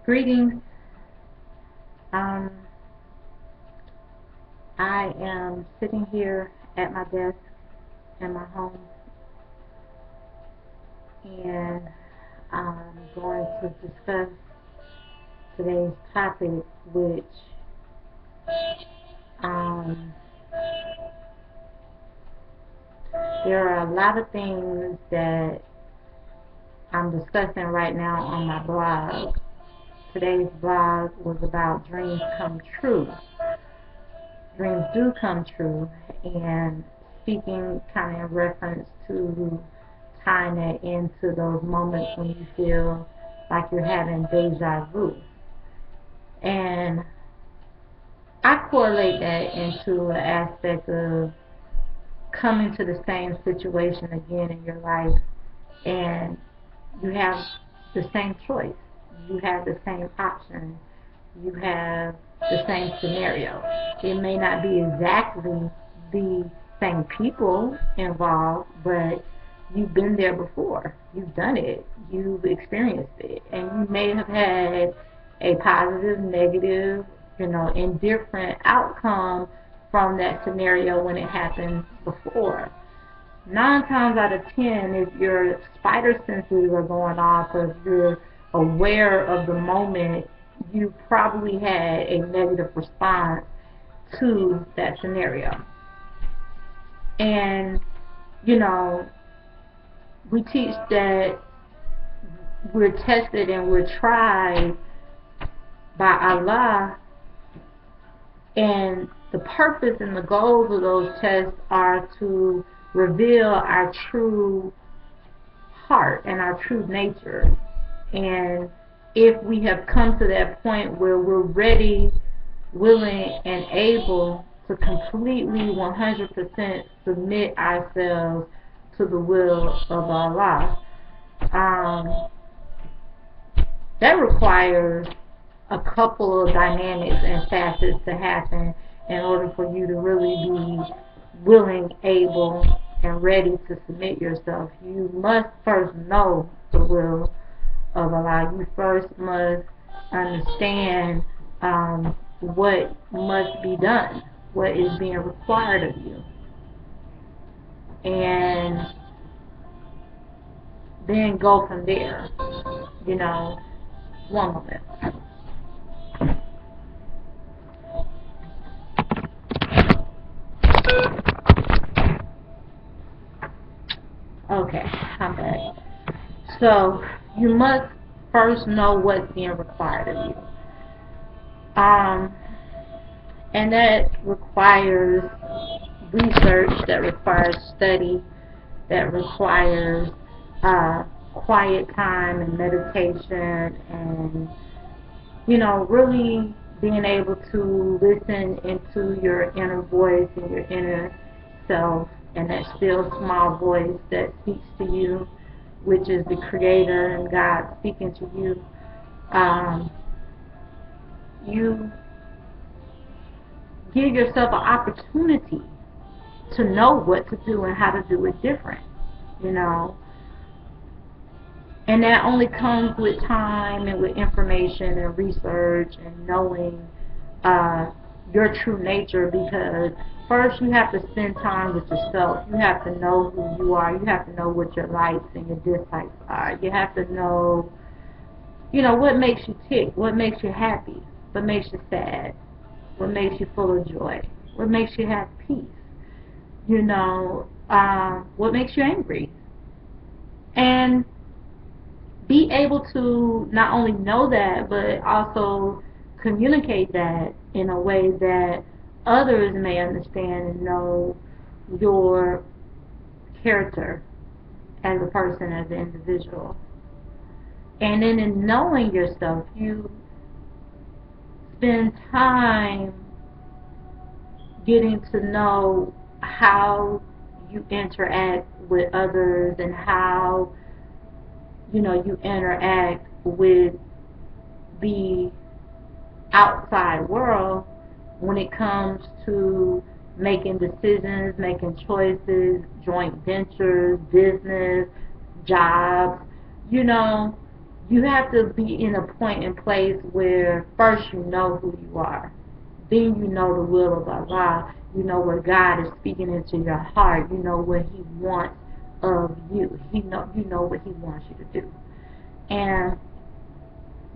Greetings. Um, I am sitting here at my desk in my home, and I'm going to discuss today's topic, which um, there are a lot of things that I'm discussing right now on my blog. Today's blog was about dreams come true. Dreams do come true, and speaking kind of in reference to tying it into those moments when you feel like you're having deja vu. And I correlate that into an aspect of coming to the same situation again in your life, and you have the same choice, you have the same option, you have the same scenario. It may not be exactly the same people involved, but you've been there before. You've done it. You've experienced it. And you may have had a positive, negative, indifferent outcome from that scenario when it happened before. 9 times out of 10, if your spider senses are going off, if you're aware of the moment, you probably had a negative response to that scenario. And, we teach that we're tested and we're tried by Allah, and the purpose and the goals of those tests are to reveal our true heart and our true nature. And if we have come to that point where we're ready, willing, and able to completely 100% submit ourselves to the will of Allah, that requires a couple of dynamics and facets to happen in order for you to really be willing, able, and ready to submit yourself. You must first know the will of Allah. You first must understand what must be done, what is being required of you. And then go from there. One moment. Okay, I'm back. So, you must first know what's being required of you. And that requires research, that requires study, that requires quiet time and meditation, and really being able to listen into your inner voice and your inner self, and that still small voice that speaks to you, which is the Creator and God speaking to you. You give yourself an opportunity to know what to do and how to do it different, and that only comes with time and with information and research and knowing your true nature, because first you have to spend time with yourself. You have to know who you are. You have to know what your likes and your dislikes are. You have to know, what makes you tick, what makes you happy, what makes you sad, what makes you full of joy, what makes you have peace, what makes you angry. And be able to not only know that, but also communicate that in a way that others may understand and know your character as a person, as an individual. And then in knowing yourself, you spend time getting to know how you interact with others and how you interact with the outside world when it comes to making decisions, making choices, joint ventures, business, jobs. You have to be in a point and place where first you know who you are. Then you know the will of Allah. You know what God is speaking into your heart. You know what He wants of you. You know what He wants you to do. And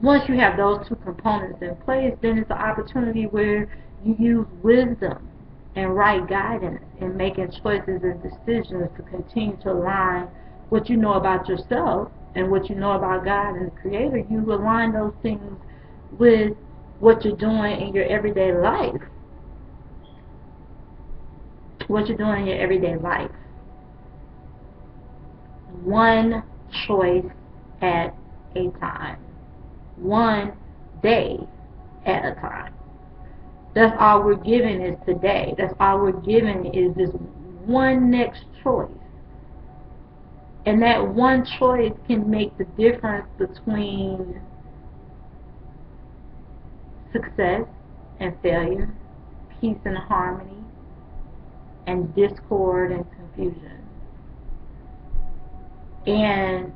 once you have those two components in place, then it's an opportunity where you use wisdom and right guidance in making choices and decisions to continue to align what you know about yourself and what you know about God and the Creator. You align those things with what you're doing in your everyday life. What you're doing in your everyday life. One choice at a time. One day at a time. That's all we're given is today. That's all we're given is this one next choice. And that one choice can make the difference between success and failure, peace and harmony, and discord and confusion. And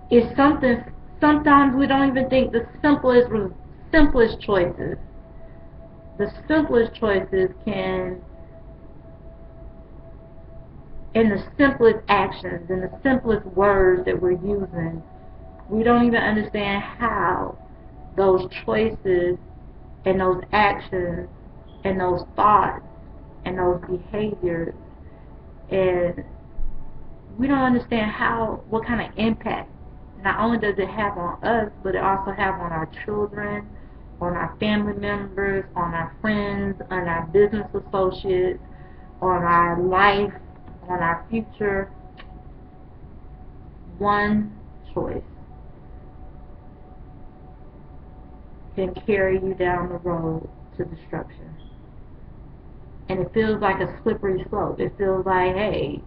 it's something, sometimes we don't even think the simplest choices. The simplest choices can, and the simplest actions and the simplest words that we're using, we don't even understand how those choices and those actions and those thoughts and those behaviors, and we don't understand what kind of impact not only does it have on us, but it also have on our children, on our family members, on our friends, on our business associates, on our life, on our future. One choice can carry you down the road to destruction. And it feels like a slippery slope. It feels like, hey,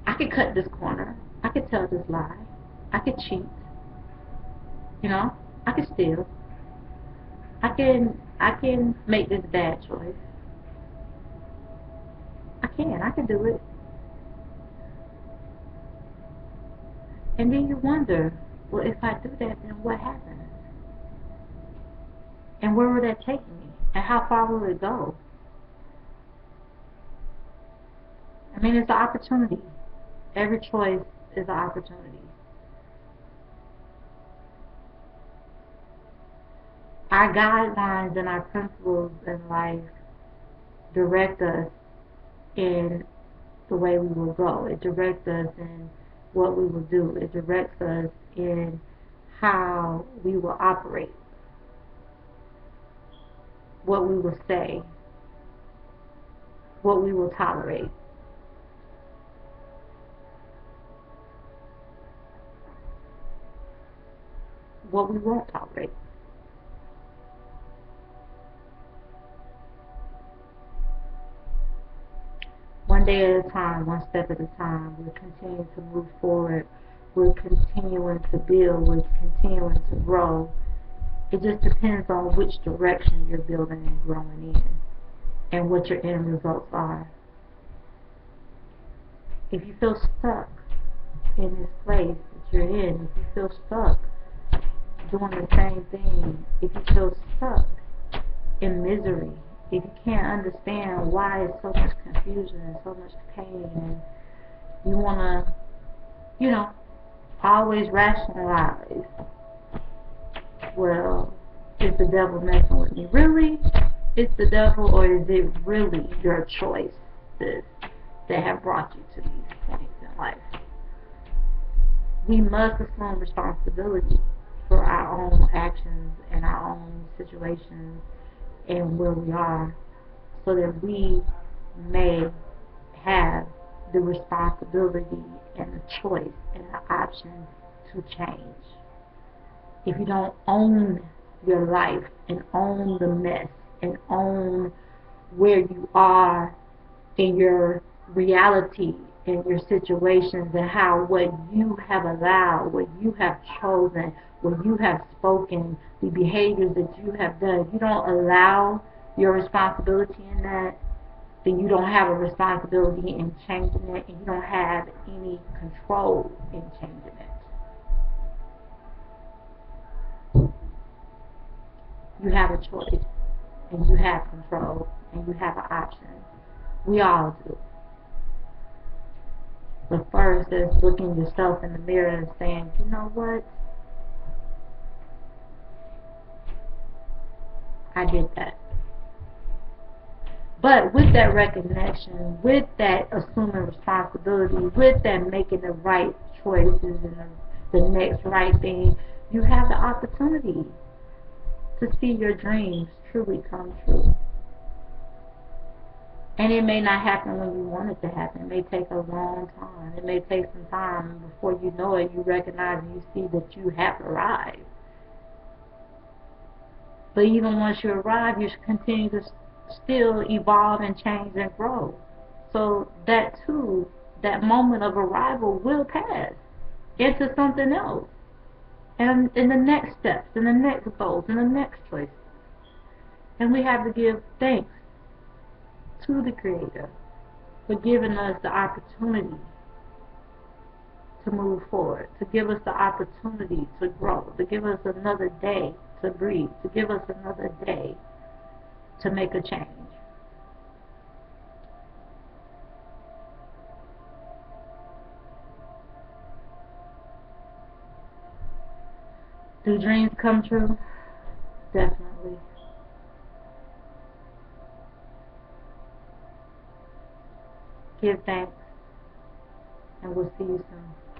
I could cut this corner. I could tell this lie. I could cheat. You know? I could steal. I can make this bad choice. I can do it. And then you wonder, well, if I do that, then what happens? And where will that take me? And how far will it go? I mean, it's an opportunity. Every choice is an opportunity. Our guidelines and our principles in life direct us in the way we will go. It directs us in what we will do. It directs us in how we will operate, what we will say, what we will tolerate. What we won't tolerate. One day at a time, one step at a time, we're continuing to move forward. We're continuing to build. We're continuing to grow. It just depends on which direction you're building and growing in and what your end results are. If you feel stuck in this place that you're in, if you feel stuck doing the same thing, if you feel stuck in misery, if you can't understand why there's so much confusion and so much pain, and you want to, always rationalize, well, is the devil messing with me? Really? It's the devil, or is it really your choices that have brought you to these points in life? We must assume responsibility for our own actions and our own situations and where we are, so that we may have the responsibility and the choice and the option to change. If you don't own your life and own the mess and own where you are in your reality, in your situations, and how what you have allowed, what you have chosen, what you have spoken, the behaviors that you have done, if you don't allow your responsibility in that, then you don't have a responsibility in changing it, and you don't have any control in changing it. You have a choice, and you have control, and you have an option. We all do. But first, it's looking yourself in the mirror and saying, you know what? I did that. But with that recognition, with that assuming responsibility, with that making the right choices and the next right thing, you have the opportunity to see your dreams truly come true. And it may not happen when you want it to happen. It may take a long time. It may take some time, and before you know it, you recognize and you see that you have arrived. But even once you arrive, you continue to still evolve and change and grow. So that too, that moment of arrival will pass into something else. And in the next steps, in the next goals, in the next choices. And we have to give thanks to the Creator for giving us the opportunity to move forward, to give us the opportunity to grow, to give us another day to breathe, to give us another day to make a change. Do dreams come true? Definitely. Give thanks, and we'll see you soon.